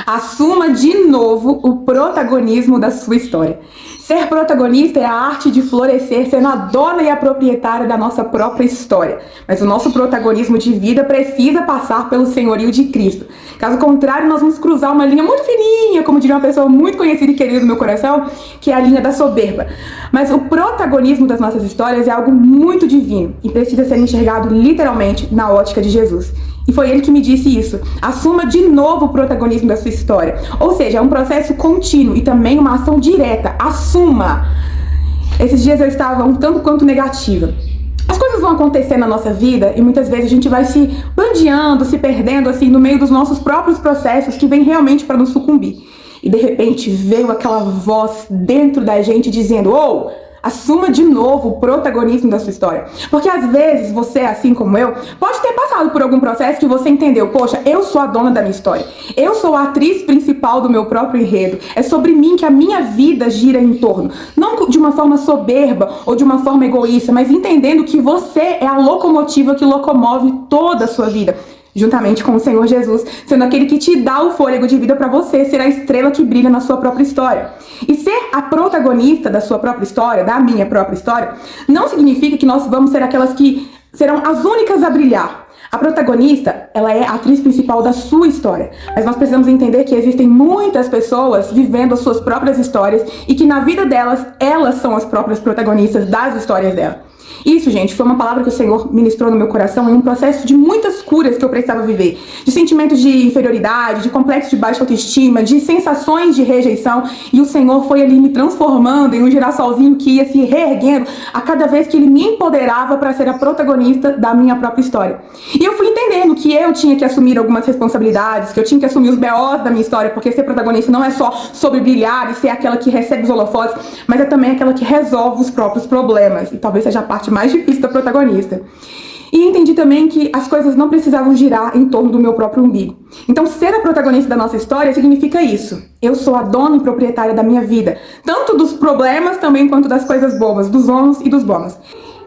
Assuma de novo o protagonismo da sua história. Ser protagonista é a arte de florescer, sendo a dona e a proprietária da nossa própria história. Mas o nosso protagonismo de vida precisa passar pelo senhorio de Cristo. Caso contrário, nós vamos cruzar uma linha muito fininha, como diria uma pessoa muito conhecida e querida do meu coração, que é a linha da soberba. Mas o protagonismo das nossas histórias é algo muito divino e precisa ser enxergado literalmente na ótica de Jesus. E foi ele que me disse isso. Assuma de novo o protagonismo da sua história. Ou seja, é um processo contínuo e também uma ação direta. Assuma! Esses dias eu estava um tanto quanto negativa. As coisas vão acontecer na nossa vida e muitas vezes a gente vai se bandeando, se perdendo assim no meio dos nossos próprios processos que vem realmente para nos sucumbir. E de repente veio aquela voz dentro da gente dizendo: "Oh, assuma de novo o protagonismo da sua história." Porque às vezes você, assim como eu, pode ter passado por algum processo que você entendeu: poxa, eu sou a dona da minha história. Eu sou a atriz principal do meu próprio enredo. É sobre mim que a minha vida gira em torno. Não de uma forma soberba ou de uma forma egoísta, mas entendendo que você é a locomotiva que locomove toda a sua vida. Juntamente com o Senhor Jesus, sendo aquele que te dá o fôlego de vida para você ser a estrela que brilha na sua própria história. E ser a protagonista da sua própria história, da minha própria história, não significa que nós vamos ser aquelas que serão as únicas a brilhar. A protagonista, ela é a atriz principal da sua história. Mas nós precisamos entender que existem muitas pessoas vivendo as suas próprias histórias e que na vida delas, elas são as próprias protagonistas das histórias dela. Isso, gente, foi uma palavra que o Senhor ministrou no meu coração em um processo de muitas curas que eu precisava viver. De sentimentos de inferioridade, de complexo de baixa autoestima, de sensações de rejeição. E o Senhor foi ali me transformando em um girassolzinho que ia se reerguendo a cada vez que Ele me empoderava para ser a protagonista da minha própria história. E eu fui entendendo que eu tinha que assumir algumas responsabilidades, que eu tinha que assumir os BOs da minha história, porque ser protagonista não é só sobre brilhar e ser aquela que recebe os holofotes, mas é também aquela que resolve os próprios problemas. E talvez seja a parte mais difícil da protagonista. E entendi também que as coisas não precisavam girar em torno do meu próprio umbigo. Então, ser a protagonista da nossa história significa isso. Eu sou a dona e proprietária da minha vida, tanto dos problemas também quanto das coisas boas, dos ônus e dos bônus.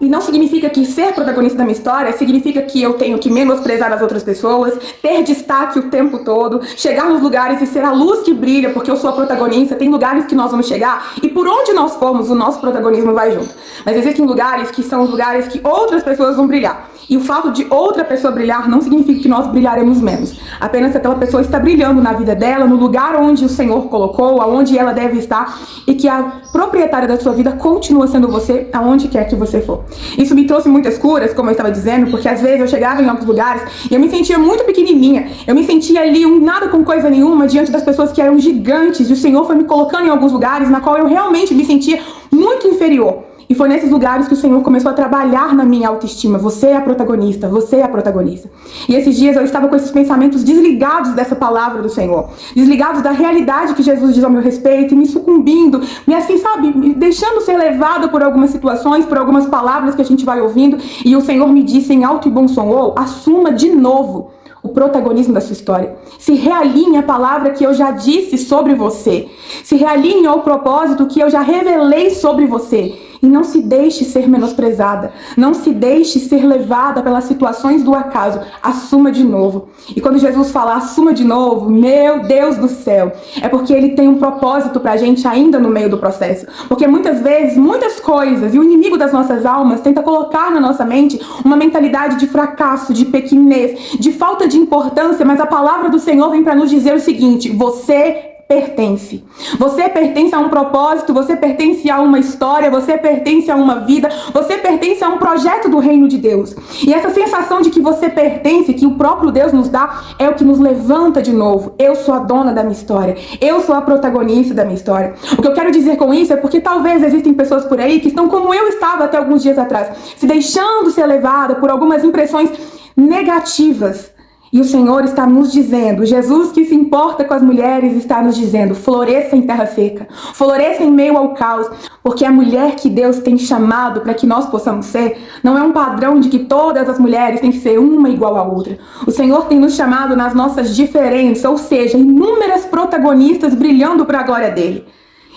E não significa que ser protagonista da minha história significa que eu tenho que menosprezar as outras pessoas, ter destaque o tempo todo, chegar nos lugares e ser a luz que brilha porque eu sou a protagonista. Tem lugares que nós vamos chegar e por onde nós formos, o nosso protagonismo vai junto. Mas existem lugares que são os lugares que outras pessoas vão brilhar. E o fato de outra pessoa brilhar não significa que nós brilharemos menos. Apenas se aquela pessoa está brilhando na vida dela, no lugar onde o Senhor colocou, aonde ela deve estar, e que a proprietária da sua vida continua sendo você, aonde quer que você for. Isso me trouxe muitas curas, como eu estava dizendo, porque às vezes eu chegava em alguns lugares e eu me sentia muito pequenininha. Eu me sentia ali um nada com coisa nenhuma diante das pessoas que eram gigantes. E o Senhor foi me colocando em alguns lugares na qual eu realmente me sentia muito inferior. E foi nesses lugares que o Senhor começou a trabalhar na minha autoestima. Você é a protagonista, você é a protagonista. E esses dias eu estava com esses pensamentos desligados dessa palavra do Senhor. Desligados da realidade que Jesus diz ao meu respeito, e me sucumbindo, me assim, sabe, me deixando ser levada por algumas situações, por algumas palavras que a gente vai ouvindo. E o Senhor me disse em alto e bom som: "Oh, assuma de novo o protagonismo da sua história. Se realinhe à palavra que eu já disse sobre você. Se realinhe ao propósito que eu já revelei sobre você. E não se deixe ser menosprezada. Não se deixe ser levada pelas situações do acaso. Assuma de novo." E quando Jesus fala assuma de novo, meu Deus do céu, é porque Ele tem um propósito pra gente ainda no meio do processo. Porque muitas vezes, muitas coisas, e o inimigo das nossas almas tenta colocar na nossa mente uma mentalidade de fracasso, de pequenez, de falta de importância, mas a palavra do Senhor vem pra nos dizer o seguinte: você pertence. Você pertence a um propósito, você pertence a uma história, você pertence a uma vida, você pertence a um projeto do reino de Deus. E essa sensação de que você pertence, que o próprio Deus nos dá, é o que nos levanta de novo. Eu sou a dona da minha história. Eu sou a protagonista da minha história. O que eu quero dizer com isso é porque talvez existem pessoas por aí que estão como eu estava até alguns dias atrás, se deixando ser levada por algumas impressões negativas. E o Senhor está nos dizendo, Jesus que se importa com as mulheres está nos dizendo: floresça em terra seca, floresça em meio ao caos, porque a mulher que Deus tem chamado para que nós possamos ser, não é um padrão de que todas as mulheres têm que ser uma igual à outra. O Senhor tem nos chamado nas nossas diferenças, ou seja, inúmeras protagonistas brilhando para a glória dele.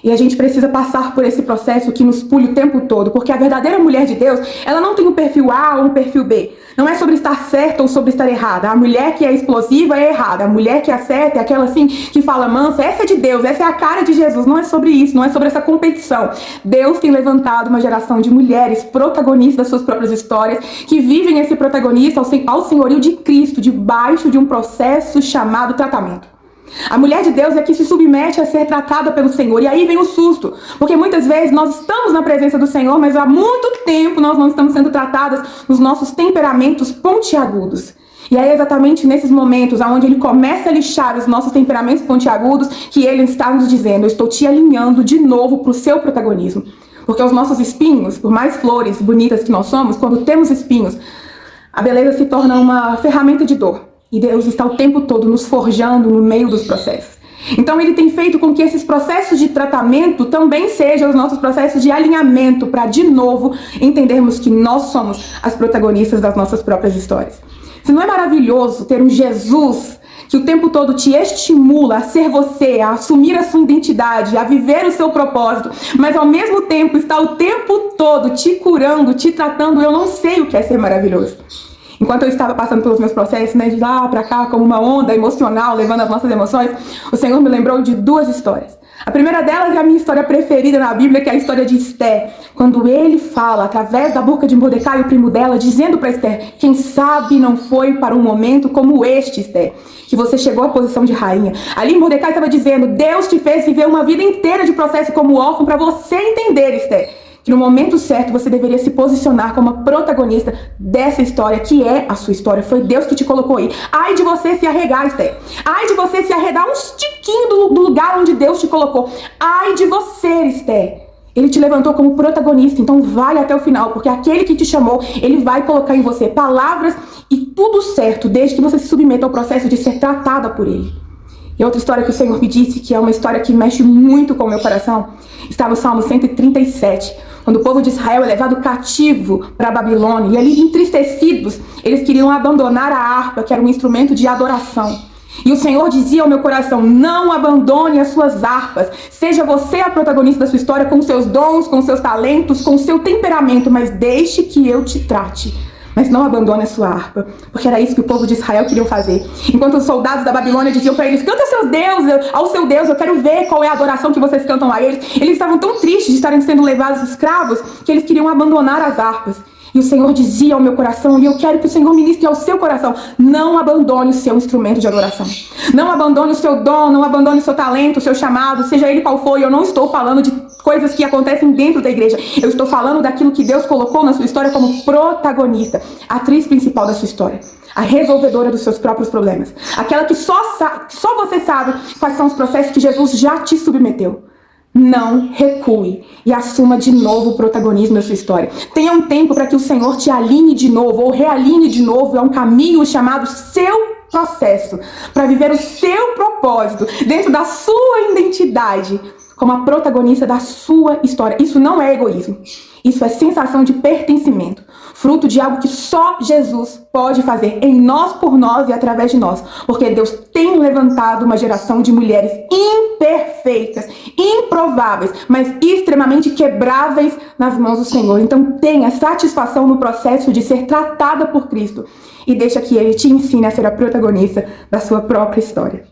E a gente precisa passar por esse processo que nos pule o tempo todo, porque a verdadeira mulher de Deus, ela não tem um perfil A ou um perfil B. Não é sobre estar certa ou sobre estar errada. A mulher que é explosiva é errada. A mulher que acerta é aquela assim que fala mansa. Essa é de Deus, essa é a cara de Jesus. Não é sobre isso, não é sobre essa competição. Deus tem levantado uma geração de mulheres protagonistas das suas próprias histórias, que vivem esse protagonista ao senhorio de Cristo, debaixo de um processo chamado tratamento. A mulher de Deus é que se submete a ser tratada pelo Senhor. E aí vem o susto, porque muitas vezes nós estamos na presença do Senhor, mas há muito tempo nós não estamos sendo tratadas nos nossos temperamentos pontiagudos. E é exatamente nesses momentos onde Ele começa a lixar os nossos temperamentos pontiagudos que Ele está nos dizendo: eu estou te alinhando de novo para o seu protagonismo. Porque os nossos espinhos, por mais flores bonitas que nós somos, quando temos espinhos, a beleza se torna uma ferramenta de dor. E Deus está o tempo todo nos forjando no meio dos processos. Então Ele tem feito com que esses processos de tratamento também sejam os nossos processos de alinhamento, para de novo entendermos que nós somos as protagonistas das nossas próprias histórias. Se não é maravilhoso ter um Jesus que o tempo todo te estimula a ser você, a assumir a sua identidade, a viver o seu propósito, mas ao mesmo tempo está o tempo todo te curando, te tratando? Eu não sei o que é ser maravilhoso. Enquanto eu estava passando pelos meus processos, de lá para cá, como uma onda emocional, levando as nossas emoções, o Senhor me lembrou de duas histórias. A primeira delas é a minha história preferida na Bíblia, que é a história de Esther. Quando ele fala, através da boca de Mordecai, o primo dela, dizendo para Esther: quem sabe não foi para um momento como este, Esther, que você chegou à posição de rainha. Ali Mordecai estava dizendo: Deus te fez viver uma vida inteira de processo como órfão para você entender, Esther, que no momento certo você deveria se posicionar como a protagonista dessa história, que é a sua história. Foi Deus que te colocou aí. Ai de você se arregar, Esther. Ai de você se arredar um tiquinho do lugar onde Deus te colocou. Ai de você, Esther. Ele te levantou como protagonista, então vai até o final, porque aquele que te chamou, ele vai colocar em você palavras e tudo certo, desde que você se submeta ao processo de ser tratada por ele. E outra história que o Senhor me disse, que é uma história que mexe muito com o meu coração, está no Salmo 137, quando o povo de Israel é levado cativo para a Babilônia, e ali entristecidos, eles queriam abandonar a harpa, que era um instrumento de adoração. E o Senhor dizia ao meu coração: não abandone as suas harpas, seja você a protagonista da sua história, com seus dons, com seus talentos, com seu temperamento, mas deixe que eu te trate. Mas não abandone a sua harpa, porque era isso que o povo de Israel queriam fazer. Enquanto os soldados da Babilônia diziam para eles: canta seus deuses, ao seu Deus, eu quero ver qual é a adoração que vocês cantam a eles. Eles estavam tão tristes de estarem sendo levados escravos que eles queriam abandonar as harpas. E o Senhor dizia ao meu coração, e eu quero que o Senhor ministre ao seu coração: não abandone o seu instrumento de adoração. Não abandone o seu dom, não abandone o seu talento, o seu chamado, seja ele qual for. E eu não estou falando de coisas que acontecem dentro da igreja. Eu estou falando daquilo que Deus colocou na sua história como protagonista, a atriz principal da sua história, a resolvedora dos seus próprios problemas, aquela que só você sabe quais são os processos que Jesus já te submeteu. Não recue e assuma de novo o protagonismo da sua história. Tenha um tempo para que o Senhor te alinhe de novo ou realinhe de novo a um caminho chamado seu processo, para viver o seu propósito dentro da sua identidade como a protagonista da sua história. Isso não é egoísmo. Isso é sensação de pertencimento, fruto de algo que só Jesus pode fazer em nós, por nós e através de nós. Porque Deus tem levantado uma geração de mulheres imperfeitas, improváveis, mas extremamente quebráveis nas mãos do Senhor. Então tenha satisfação no processo de ser tratada por Cristo e deixa que Ele te ensine a ser a protagonista da sua própria história.